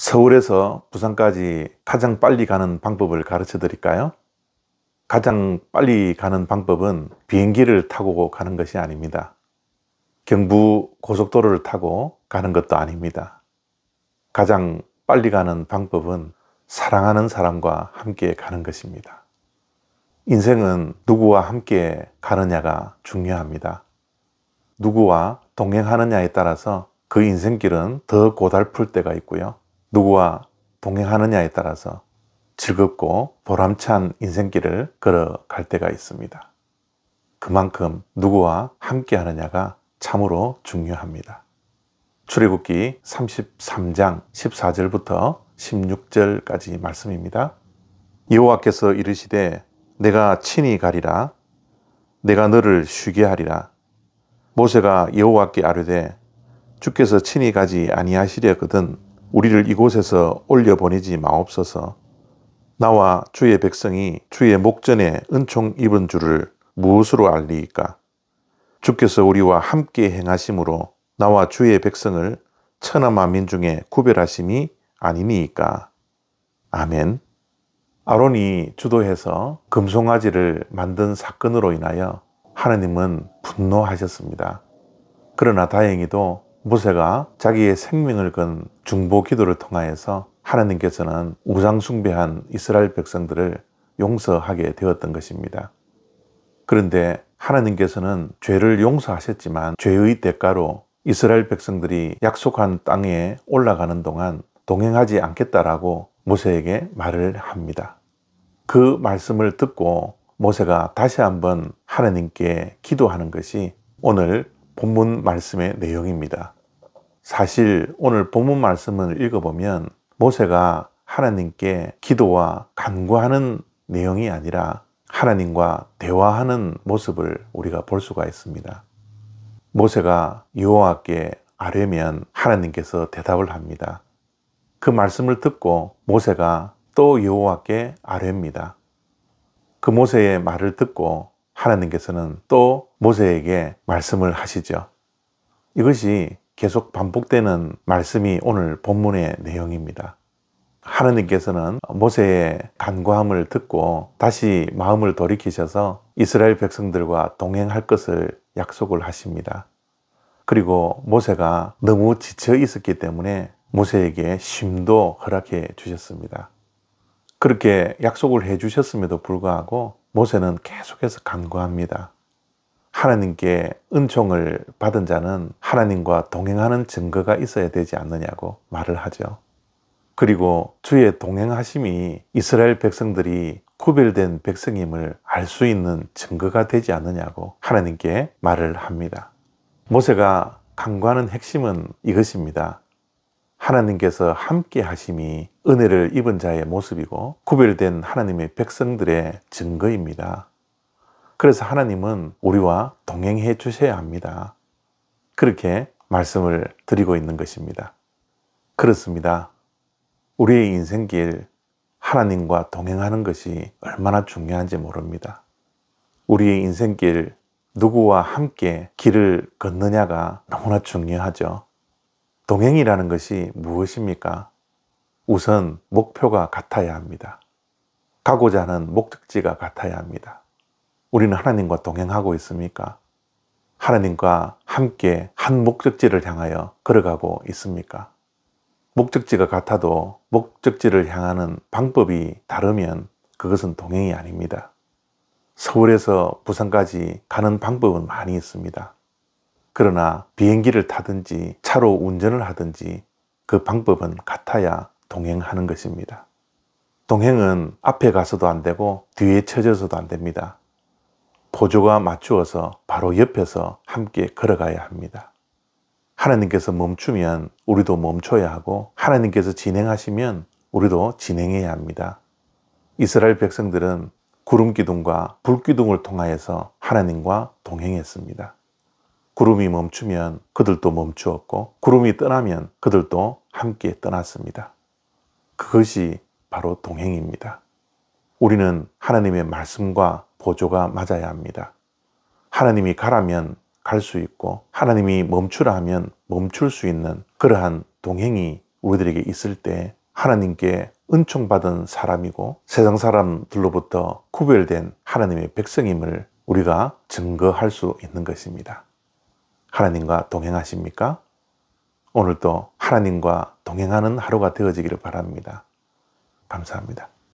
서울에서 부산까지 가장 빨리 가는 방법을 가르쳐 드릴까요? 가장 빨리 가는 방법은 비행기를 타고 가는 것이 아닙니다. 경부 고속도로를 타고 가는 것도 아닙니다. 가장 빨리 가는 방법은 사랑하는 사람과 함께 가는 것입니다. 인생은 누구와 함께 가느냐가 중요합니다. 누구와 동행하느냐에 따라서 그 인생길은 더 고달플 때가 있고요. 누구와 동행하느냐에 따라서 즐겁고 보람찬 인생길을 걸어갈 때가 있습니다. 그만큼 누구와 함께 하느냐가 참으로 중요합니다. 출애굽기 33장 14절부터 16절까지 말씀입니다. 여호와께서 이르시되 내가 친히 가리라. 내가 너를 쉬게 하리라. 모세가 여호와께 아뢰되 주께서 친히 가지 아니하시려거든 우리를 이곳에서 올려보내지 마옵소서. 나와 주의 백성이 주의 목전에 은총 입은 줄을 무엇으로 알리이까? 주께서 우리와 함께 행하심으로 나와 주의 백성을 천하 만민 중에 구별하심이 아니니이까. 아멘. 아론이 주도해서 금송아지를 만든 사건으로 인하여 하나님은 분노하셨습니다. 그러나 다행히도 모세가 자기의 생명을 건 중보 기도를 통하여서 하나님께서는 우상 숭배한 이스라엘 백성들을 용서하게 되었던 것입니다. 그런데 하나님께서는 죄를 용서하셨지만 죄의 대가로 이스라엘 백성들이 약속한 땅에 올라가는 동안 동행하지 않겠다라고 모세에게 말을 합니다. 그 말씀을 듣고 모세가 다시 한번 하나님께 기도하는 것이 오늘 본문 말씀의 내용입니다. 사실 오늘 본문 말씀을 읽어보면 모세가 하나님께 기도와 간구하는 내용이 아니라 하나님과 대화하는 모습을 우리가 볼 수가 있습니다. 모세가 여호와께 아뢰면 하나님께서 대답을 합니다. 그 말씀을 듣고 모세가 또 여호와께 아뢰입니다. 그 모세의 말을 듣고 하나님께서는 또 모세에게 말씀을 하시죠. 이것이 계속 반복되는 말씀이 오늘 본문의 내용입니다. 하나님께서는 모세의 간구함을 듣고 다시 마음을 돌이키셔서 이스라엘 백성들과 동행할 것을 약속을 하십니다. 그리고 모세가 너무 지쳐 있었기 때문에 모세에게 쉼도 허락해 주셨습니다. 그렇게 약속을 해 주셨음에도 불구하고 모세는 계속해서 간구합니다. 하나님께 은총을 받은 자는 하나님과 동행하는 증거가 있어야 되지 않느냐고 말을 하죠. 그리고 주의 동행하심이 이스라엘 백성들이 구별된 백성임을 알 수 있는 증거가 되지 않느냐고 하나님께 말을 합니다. 모세가 간구하는 핵심은 이것입니다. 하나님께서 함께 하심이 은혜를 입은 자의 모습이고 구별된 하나님의 백성들의 증거입니다. 그래서 하나님은 우리와 동행해 주셔야 합니다. 그렇게 말씀을 드리고 있는 것입니다. 그렇습니다. 우리의 인생길 하나님과 동행하는 것이 얼마나 중요한지 모릅니다. 우리의 인생길 누구와 함께 길을 걷느냐가 너무나 중요하죠. 동행이라는 것이 무엇입니까? 우선 목표가 같아야 합니다. 가고자 하는 목적지가 같아야 합니다. 우리는 하나님과 동행하고 있습니까? 하나님과 함께 한 목적지를 향하여 걸어가고 있습니까? 목적지가 같아도 목적지를 향하는 방법이 다르면 그것은 동행이 아닙니다. 서울에서 부산까지 가는 방법은 많이 있습니다. 그러나 비행기를 타든지 차로 운전을 하든지 그 방법은 같아야 동행하는 것입니다. 동행은 앞에 가서도 안 되고 뒤에 처져서도 안 됩니다. 보조가 맞추어서 바로 옆에서 함께 걸어가야 합니다. 하나님께서 멈추면 우리도 멈춰야 하고 하나님께서 진행하시면 우리도 진행해야 합니다. 이스라엘 백성들은 구름기둥과 불기둥을 통하여서 하나님과 동행했습니다. 구름이 멈추면 그들도 멈추었고 구름이 떠나면 그들도 함께 떠났습니다. 그것이 바로 동행입니다. 우리는 하나님의 말씀과 보조가 맞아야 합니다. 하나님이 가라면 갈 수 있고 하나님이 멈추라 하면 멈출 수 있는 그러한 동행이 우리들에게 있을 때 하나님께 은총받은 사람이고 세상 사람들로부터 구별된 하나님의 백성임을 우리가 증거할 수 있는 것입니다. 하나님과 동행하십니까? 오늘도 하나님과 동행하는 하루가 되어지기를 바랍니다. 감사합니다.